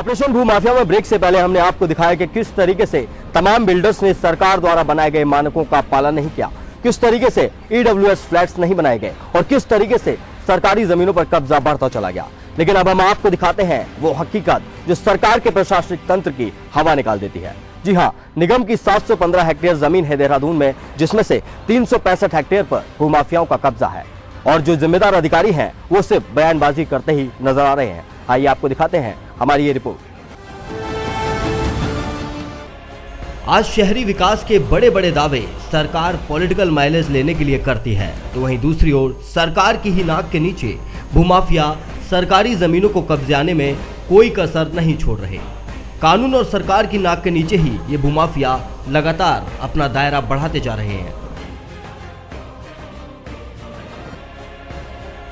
Operation भूमाफिया में break से पहले हमने आपको दिखाया कि किस तरीके से तमाम बिल्डर्स ने सरकार द्वारा बनाए गए मानकों का पालन नहीं किया, किस तरीके से ईडब्ल्यूएस फ्लैट्स नहीं बनाए गए और किस तरीके से सरकारी जमीनों पर कब्जा बढ़ता चला गया। लेकिन अब हम आपको दिखाते हैं वो हकीकत जो सरकार के प्रशासनिक तंत्र की हवा निकाल देती है। जी हां, निगम की 715 हेक्टेयर जमीन है देहरादून में, जिसमें से 365 हेक्टेयर पर भूमाफियाओं का कब्जा है और जो जिम्मेदार अधिकारी हैं वो सिर्फ बयानबाजी करते ही नजर आ रहे हैं। आइए आपको दिखाते हैं हमारी ये रिपोर्ट। आज शहरी विकास के बड़े बड़े दावे सरकार पॉलिटिकल माइलेज लेने के लिए करती है, तो वहीं दूसरी ओर सरकार की ही नाक के नीचे भूमाफिया सरकारी जमीनों को कब्जाने में कोई कसर नहीं छोड़ रहे। कानून और सरकार की नाक के नीचे ही ये भूमाफिया लगातार अपना दायरा बढ़ाते जा रहे हैं।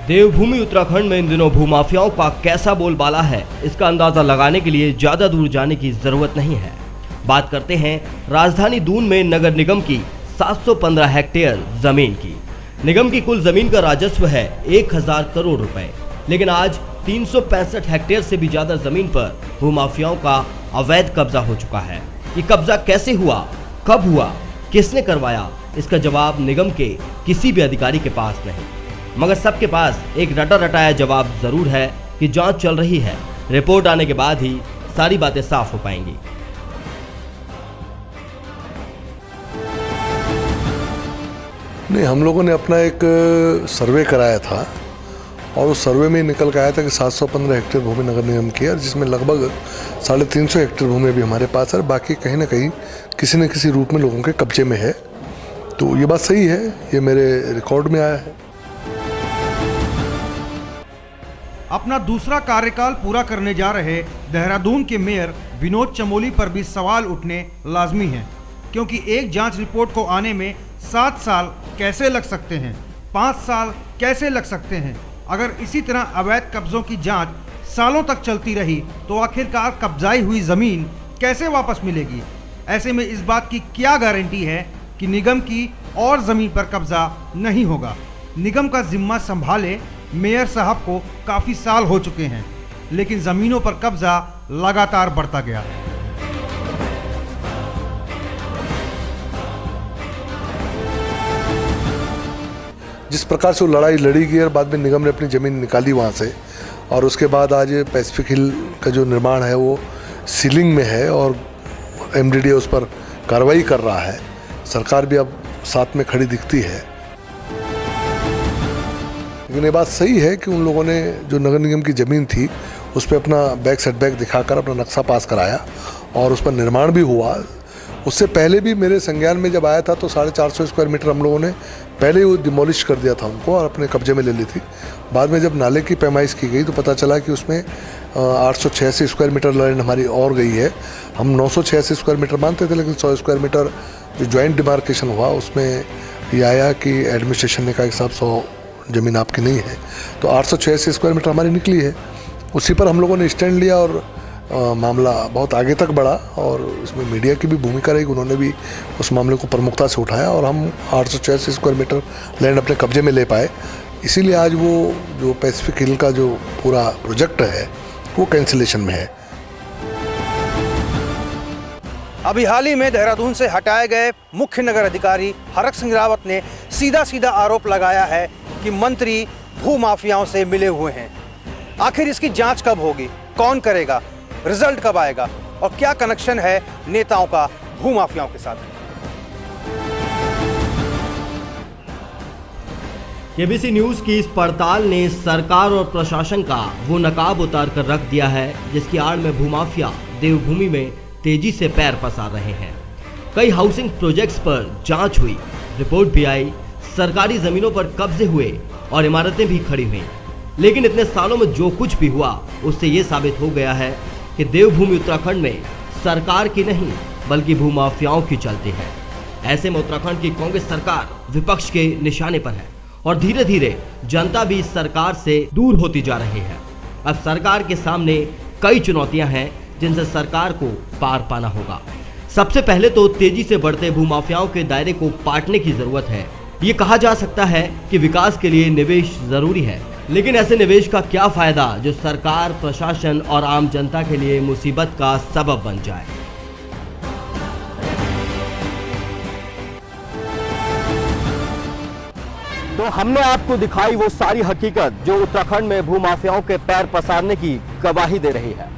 देवभूमि उत्तराखंड में इन दिनों भूमाफियाओं का कैसा बोलबाला है, इसका अंदाजा लगाने के लिए ज्यादा दूर जाने की जरूरत नहीं है। बात करते हैं राजधानी दून में नगर निगम की 715 हेक्टेयर जमीन की। निगम की कुल जमीन का राजस्व है 1000 करोड़ रुपए, लेकिन आज 365 हेक्टेयर से भी ज्यादा जमीन पर भूमाफियाओं का अवैध कब्जा हो चुका है। ये कब्जा कैसे हुआ, कब हुआ, किसने करवाया, इसका जवाब निगम के किसी भी अधिकारी के पास नहीं, मगर सबके पास एक रटा रटाया जवाब जरूर है कि जांच चल रही है। रिपोर्ट आने के बाद ही सारी बातें साफ हो पाएंगी। नहीं, हम लोगों ने अपना एक सर्वे कराया था और उस सर्वे में निकल के आया था कि 715 हेक्टेयर भूमि नगर निगम की है, जिसमें लगभग 350 हेक्टेयर भूमि भी हमारे पास है, बाकी कहीं ना कहीं किसी न किसी रूप में लोगों के कब्जे में है। तो ये बात सही है, ये मेरे रिकॉर्ड में आया है। अपना दूसरा कार्यकाल पूरा करने जा रहे देहरादून के मेयर विनोद चमोली पर भी सवाल उठने लाजमी हैं, क्योंकि एक जांच रिपोर्ट को आने में 7 साल कैसे लग सकते हैं, 5 साल कैसे लग सकते हैं। अगर इसी तरह अवैध कब्जों की जांच सालों तक चलती रही तो आखिरकार कब्जाई हुई ज़मीन कैसे वापस मिलेगी। ऐसे में इस बात की क्या गारंटी है कि निगम की और ज़मीन पर कब्जा नहीं होगा। निगम का जिम्मा संभाले मेयर साहब को काफ़ी साल हो चुके हैं, लेकिन ज़मीनों पर कब्जा लगातार बढ़ता गया। जिस प्रकार से वो लड़ाई लड़ी गई और बाद में निगम ने अपनी ज़मीन निकाली वहाँ से, और उसके बाद आज पैसिफिक हिल का जो निर्माण है वो सीलिंग में है और एमडीडी उस पर कार्रवाई कर रहा है। सरकार भी अब साथ में खड़ी दिखती है। लेकिन ये बात सही है कि उन लोगों ने जो नगर निगम की ज़मीन थी उस पर अपना बैक सेटबैक दिखाकर अपना नक्शा पास कराया और उस पर निर्माण भी हुआ। उससे पहले भी मेरे संज्ञान में जब आया था तो 450 स्क्वायर मीटर हम लोगों ने पहले ही डिमोलिश कर दिया था उनको और अपने कब्जे में ले ली थी। बाद में जब नाले की पैमाइश की गई तो पता चला कि उसमें 886 स्क्वायर मीटर लैंड हमारी और गई है। हम 986 स्क्वायर मीटर मानते थे, लेकिन 100 स्क्वायर मीटर जो जॉइंट डिमार्केशन हुआ उसमें ये आया कि एडमिनिस्ट्रेशन ने कहा कि साहब 100 ज़मीन आपकी नहीं है, तो 886 स्क्वायर मीटर हमारी निकली है। उसी पर हम लोगों ने स्टैंड लिया और मामला बहुत आगे तक बढ़ा और इसमें मीडिया की भी भूमिका रही। उन्होंने भी उस मामले को प्रमुखता से उठाया और हम 886 स्क्वायर मीटर लैंड अपने कब्जे में ले पाए। इसीलिए आज वो जो पैसिफिक हिल का जो पूरा प्रोजेक्ट है वो कैंसिलेशन में है। अभी हाल ही में देहरादून से हटाए गए मुख्य नगर अधिकारी हरक सिंह रावत ने सीधा आरोप लगाया है कि मंत्री भू माफियाओं से मिले हुए हैं। आखिर इसकी जांच कब होगी, कौन करेगा, रिजल्ट कब आएगा और क्या कनेक्शन है नेताओं का भू माफियाओं के साथ। केबीसी न्यूज की इस पड़ताल ने सरकार और प्रशासन का वो नकाब उतार कर रख दिया है जिसकी आड़ में भूमाफिया देवभूमि में तेजी से पैर पसार रहे हैं। कई हाउसिंग प्रोजेक्ट्स पर जांच हुई, रिपोर्ट भी आई, सरकारी जमीनों पर कब्जे हुए और इमारतें भी खड़ी हुई। लेकिन इतने सालों में जो कुछ भी हुआ उससे ये साबित हो गया है कि देवभूमि उत्तराखंड में सरकार की नहीं बल्कि भूमाफियाओं की चलती है। ऐसे में उत्तराखंड की कांग्रेस सरकार विपक्ष के निशाने पर है और धीरे धीरे जनता भी इस सरकार से दूर होती जा रही है। अब सरकार के सामने कई चुनौतियां हैं जिनसे सरकार को पार पाना होगा। सबसे पहले तो तेजी से बढ़ते भूमाफियाओं के दायरे को पाटने की जरूरत है। ये कहा जा सकता है कि विकास के लिए निवेश जरूरी है, लेकिन ऐसे निवेश का क्या फायदा जो सरकार, प्रशासन और आम जनता के लिए मुसीबत का सबब बन जाए। तो हमने आपको दिखाई वो सारी हकीकत जो उत्तराखंड में भूमाफियाओं के पैर पसारने की गवाही दे रही है।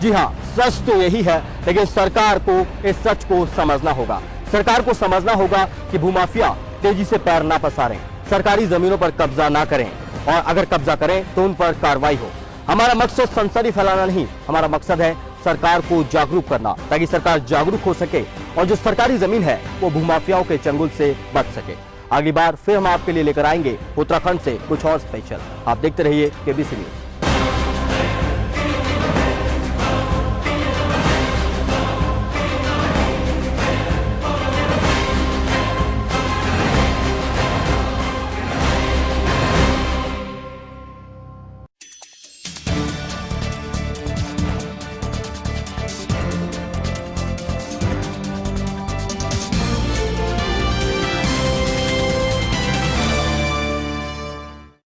जी हां, सच तो यही है, लेकिन सरकार को इस सच को समझना होगा। सरकार को समझना होगा कि भूमाफिया तेजी से पैर ना पसारें, सरकारी जमीनों पर कब्जा ना करें, और अगर कब्जा करें तो उन पर कार्रवाई हो। हमारा मकसद सनसनी फैलाना नहीं, हमारा मकसद है सरकार को जागरूक करना, ताकि सरकार जागरूक हो सके और जो सरकारी जमीन है वो भूमाफियाओं के चंगुल से बच सके। अगली बार फिर हम आपके लिए लेकर आएंगे उत्तराखंड से कुछ और स्पेशल। आप देखते रहिए केबीसी न्यूज।